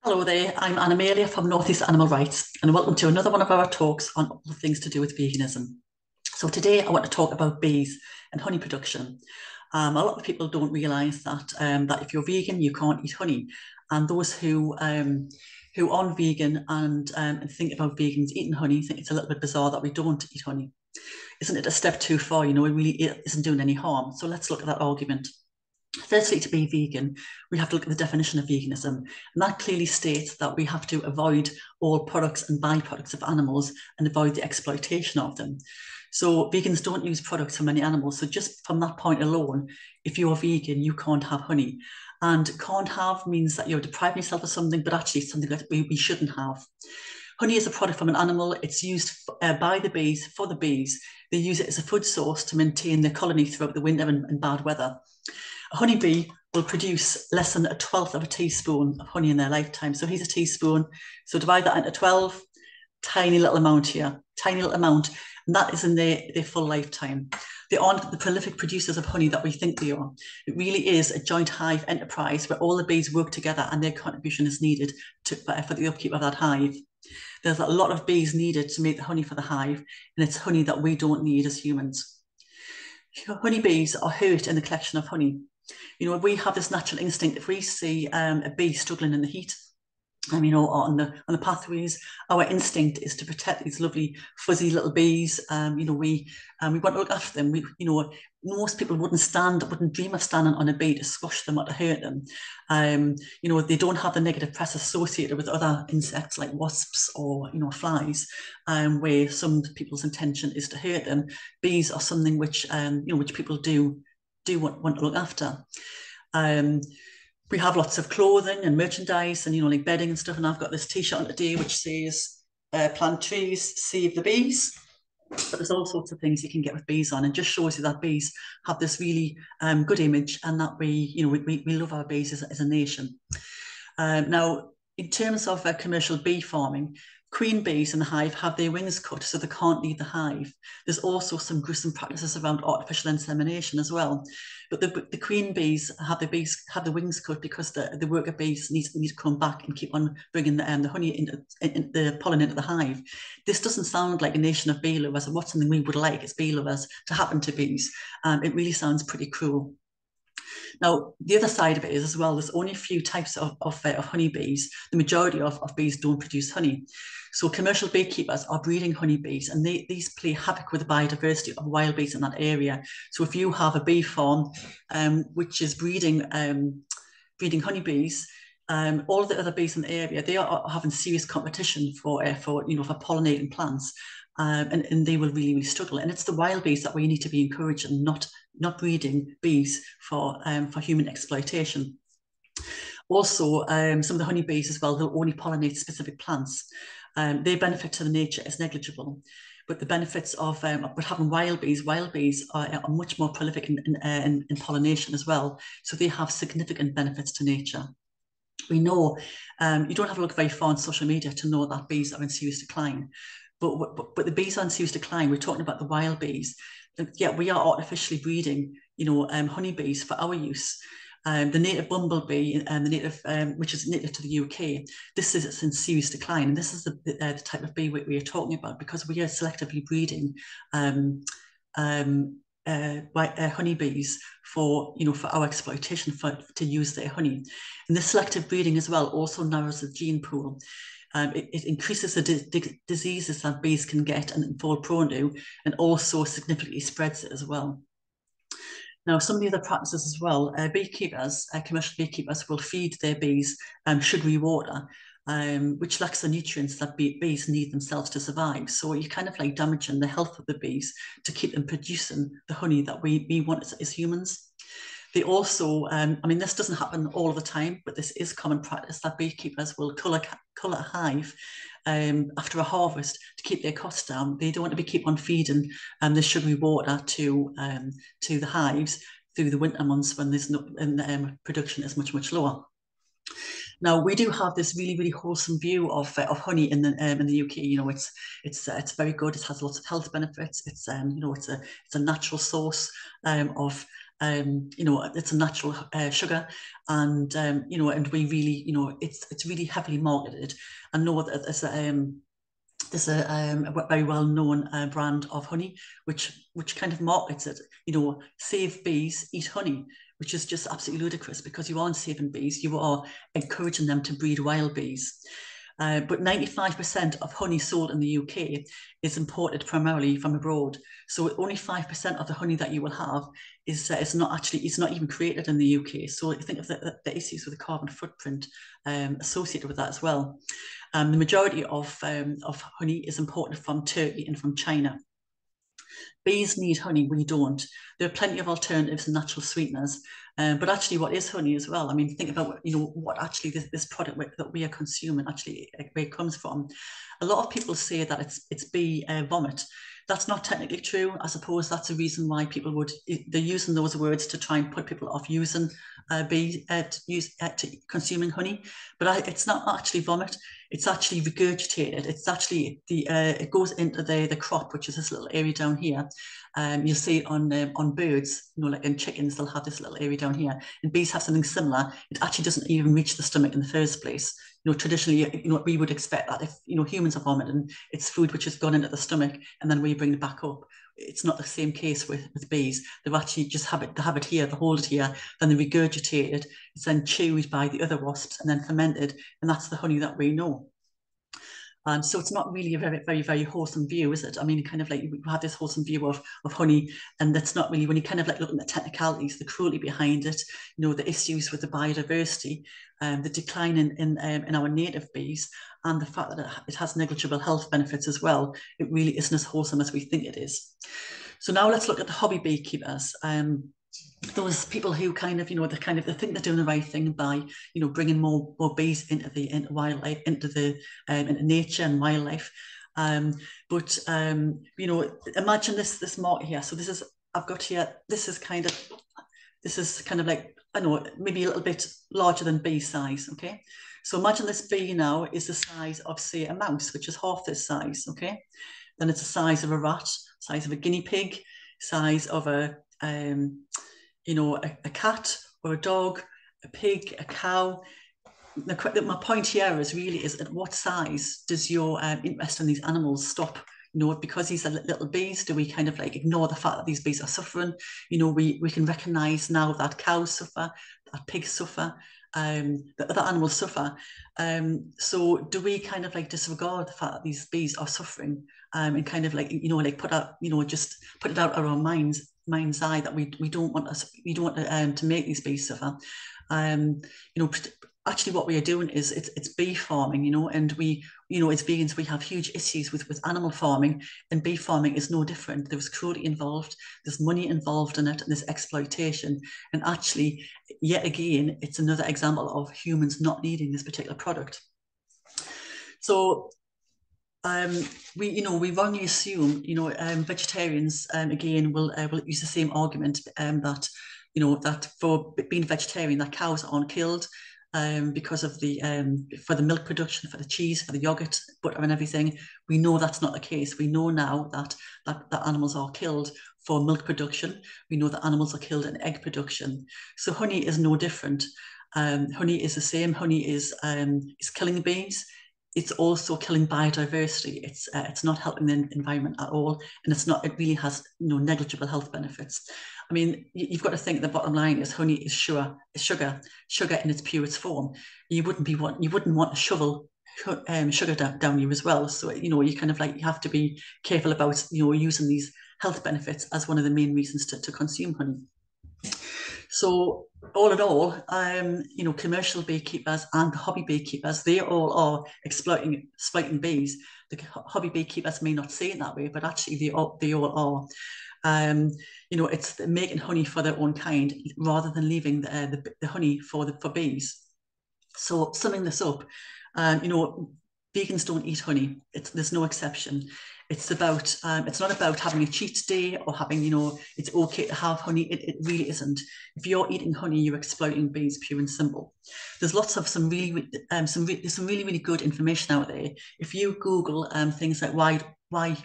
Hello there, I'm Anna Amelia from North East Animal Rights, and welcome to another one of our talks on all things to do with veganism. So today I want to talk about bees and honey production. A lot of people don't realise that if you're vegan, you can't eat honey, and those who aren't vegan and think about vegans eating honey think it's a little bit bizarre that we don't eat honey. Isn't it a step too far? You know, it really isn't doing any harm. So let's look at that argument. Firstly, to be vegan, we have to look at the definition of veganism. And that clearly states that we have to avoid all products and byproducts of animals and avoid the exploitation of them. So vegans don't use products from any animals. So just from that point alone, if you're vegan, you can't have honey. And can't have means that you're depriving yourself of something, but actually something that we shouldn't have. Honey is a product from an animal. It's used by the bees, for the bees. They use it as a food source to maintain their colony throughout the winter and bad weather. A honeybee will produce less than a twelfth of a teaspoon of honey in their lifetime. So here's a teaspoon. So divide that into 12, tiny little amount here, tiny little amount. And that is in their full lifetime. They aren't the prolific producers of honey that we think they are. It really is a joint hive enterprise where all the bees work together and their contribution is needed for the upkeep of that hive. There's a lot of bees needed to make the honey for the hive, and it's honey that we don't need as humans. Honeybees are hurt in the collection of honey. You know, we have this natural instinct. If we see a bee struggling in the heat, you know, on the pathways, our instinct is to protect these lovely fuzzy little bees. You know, we want to look after them. You know, most people wouldn't dream of standing on a bee to squash them or to hurt them. You know, they don't have the negative press associated with other insects like wasps or flies, where some people's intention is to hurt them. Bees are something which which people do want to look after. We have lots of clothing and merchandise and like bedding and stuff, and I've got this t-shirt on today which says plant trees, save the bees. But there's all sorts of things you can get with bees on, and just shows you that bees have this really good image, and that we love our bees as a nation. Now, in terms of commercial bee farming, queen bees in the hive have their wings cut so they can't leave the hive. There's also some gruesome practices around artificial insemination as well. But the queen bees have the wings cut because the worker bees need to come back and keep on bringing the honey into the pollen into the hive. This doesn't sound like a nation of bee lovers and what's something we would like as bee lovers to happen to bees. It really sounds pretty cruel. Now, the other side of it is as well, there's only a few types of honeybees. The majority of bees don't produce honey. So commercial beekeepers are breeding honeybees, and these play havoc with the biodiversity of wild bees in that area. So if you have a bee farm which is breeding honeybees, all of the other bees in the area, they are having serious competition for pollinating plants. And they will really struggle. And it's the wild bees that we need to be encouraging, not breeding bees for human exploitation. Also, some of the honeybees as well, they'll only pollinate specific plants. Their benefit to the nature is negligible. But the benefits of having wild bees are much more prolific in pollination as well. So they have significant benefits to nature. We know you don't have to look very far on social media to know that bees are in serious decline. But the bees are in serious decline. We're talking about the wild bees. Yeah, we are artificially breeding, honeybees for our use. The native bumblebee and the native, which is native to the UK, this is in serious decline. And this is the type of bee we are talking about, because we are selectively breeding honeybees for our exploitation, to use their honey. And this selective breeding as well also narrows the gene pool. It increases the diseases that bees can get and fall prone to, and also significantly spreads it as well. Now, some of the other practices as well, commercial beekeepers will feed their bees sugary water, which lacks the nutrients that bees need themselves to survive. So you're kind of like damaging the health of the bees to keep them producing the honey that we want as humans. They also, this doesn't happen all the time, but this is common practice, that beekeepers will colour a hive after a harvest to keep their costs down. They don't want to keep on feeding the sugary water to the hives through the winter months when there's production is much lower. Now, we do have this really wholesome view of honey in the UK. It's very good. It has lots of health benefits. It's a natural source of You know, it's a natural sugar, and you know, and we really, you know, it's really heavily marketed. I know that there's a very well-known brand of honey which kind of markets it, you know, save bees, eat honey, which is just absolutely ludicrous, because you aren't saving bees, you are encouraging them to breed wild bees. But 95% of honey sold in the UK is imported primarily from abroad. So only 5% of the honey that you will have is not actually, it's not even created in the UK. So you think of the issues with the carbon footprint associated with that as well. The majority of honey is imported from Turkey and from China. Bees need honey, we don't. There are plenty of alternatives and natural sweeteners. But actually, what is honey as well? I mean, think about, you know, what actually this product that we are consuming actually, where it comes from. A lot of people say that it's bee vomit. That's not technically true. I suppose that's the reason why people they're using those words to try and put people off using to consuming honey. But it's not actually vomit. It's actually regurgitated. It's actually it goes into the crop, which is this little area down here. You'll see it on birds, you know, like in chickens, they'll have this little area down here. And bees have something similar. It actually doesn't even reach the stomach in the first place. You know, traditionally, you know, we would expect that if, you know, humans are vomiting, it's food which has gone into the stomach and then we bring it back up. It's not the same case with bees. They actually just they have it here, they hold it here, then they regurgitate it. It's then chewed by the other wasps and then fermented, and that's the honey that we know. So it's not really a very, very, very wholesome view, is it? I mean, kind of like we have this wholesome view of honey, and that's not really, when you kind of like look at the technicalities, the cruelty behind it, you know, the issues with the biodiversity, the decline in our native bees, and the fact that it has negligible health benefits as well. It really isn't as wholesome as we think it is. So now let's look at the hobby beekeepers. Those people who kind of, you know, they think they're doing the right thing by, you know, bringing more bees into wildlife, into nature and wildlife. But you know, imagine this market here. So I've got here. This is kind of like, I know, maybe a little bit larger than bee size. Okay, so imagine this bee now is the size of, say, a mouse, which is half this size. Okay, then it's the size of a rat, size of a guinea pig, size of you know, a cat or a dog, a pig, a cow. My point here is at what size does your interest in these animals stop? You know, because these are little bees, do we kind of like ignore the fact that these bees are suffering? You know, we can recognize now that cows suffer, that pigs suffer, that other animals suffer. So do we kind of like disregard the fact that these bees are suffering, and kind of like, you know, like just put it out of our mind's eye that we don't want to make these bees suffer. You know, actually what we are doing is it's bee farming, you know, and we, you know, as vegans, we have huge issues with animal farming, and bee farming is no different. There's cruelty involved, there's money involved in it, and there's exploitation. And actually, yet again, it's another example of humans not needing this particular product. So we wrongly assume, you know, vegetarians again will use the same argument, that, you know, that for being vegetarian, that cows aren't killed because of for the milk production, for the cheese, for the yogurt, butter, and everything. We know that's not the case. We know now that animals are killed for milk production. We know that animals are killed in egg production. So honey is no different. Honey is the same. Honey is killing bees. It's also killing biodiversity. It's not helping the environment at all, and it really has, you know, negligible health benefits. I mean, you've got to think the bottom line is honey is sugar in its purest form. You wouldn't want to shovel sugar down you as well. So, you know, you kind of like, you have to be careful about, you know, using these health benefits as one of the main reasons to consume honey. So all in all, you know, commercial beekeepers and the hobby beekeepers, they all are exploiting bees. The hobby beekeepers may not say it that way, but actually they all are. You know, it's making honey for their own kind rather than leaving the honey for bees. So summing this up, you know, vegans don't eat honey. There's no exception. It's not about having a cheat day or having, you know, it's okay to have honey. It really isn't. If you're eating honey, you're exploiting bees, pure and simple. There's lots of some really good information out there. If you Google things like why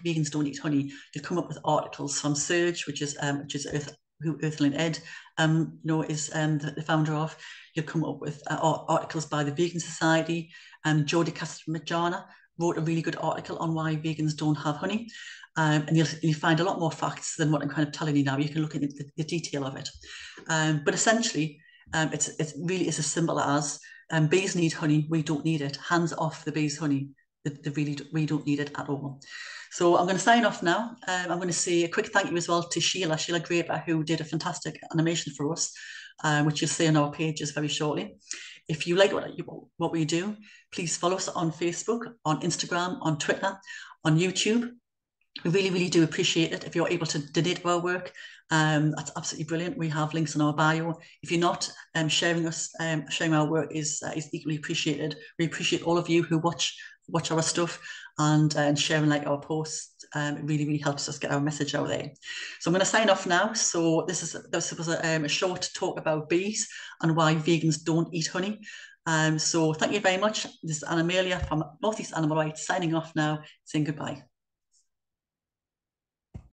vegans don't eat honey, you'll come up with articles from Surge, which is Earthling Ed, is the founder of. You'll come up with articles by the Vegan Society. Jodie Caster-Majana wrote a really good article on why vegans don't have honey. And you'll find a lot more facts than what I'm kind of telling you now. You can look at the detail of it. But essentially, it really is as simple as bees need honey. We don't need it. Hands off the bees' honey. We don't need it at all. So I'm going to sign off now. I'm going to say a quick thank you as well to Sheila Graeber, who did a fantastic animation for us, which you'll see on our pages very shortly. If you like what we do, please follow us on Facebook, on Instagram, on Twitter, on YouTube. We really, really do appreciate it. If you're able to donate to our work, that's absolutely brilliant. We have links in our bio. If you're not, sharing our work is equally appreciated. We appreciate all of you who watch our stuff and sharing our posts. It really, really helps us get our message out there. So I'm going to sign off now. So this was a short talk about bees and why vegans don't eat honey. So thank you very much. This is Anna Amelia from Northeast Animal Rights signing off now, saying goodbye.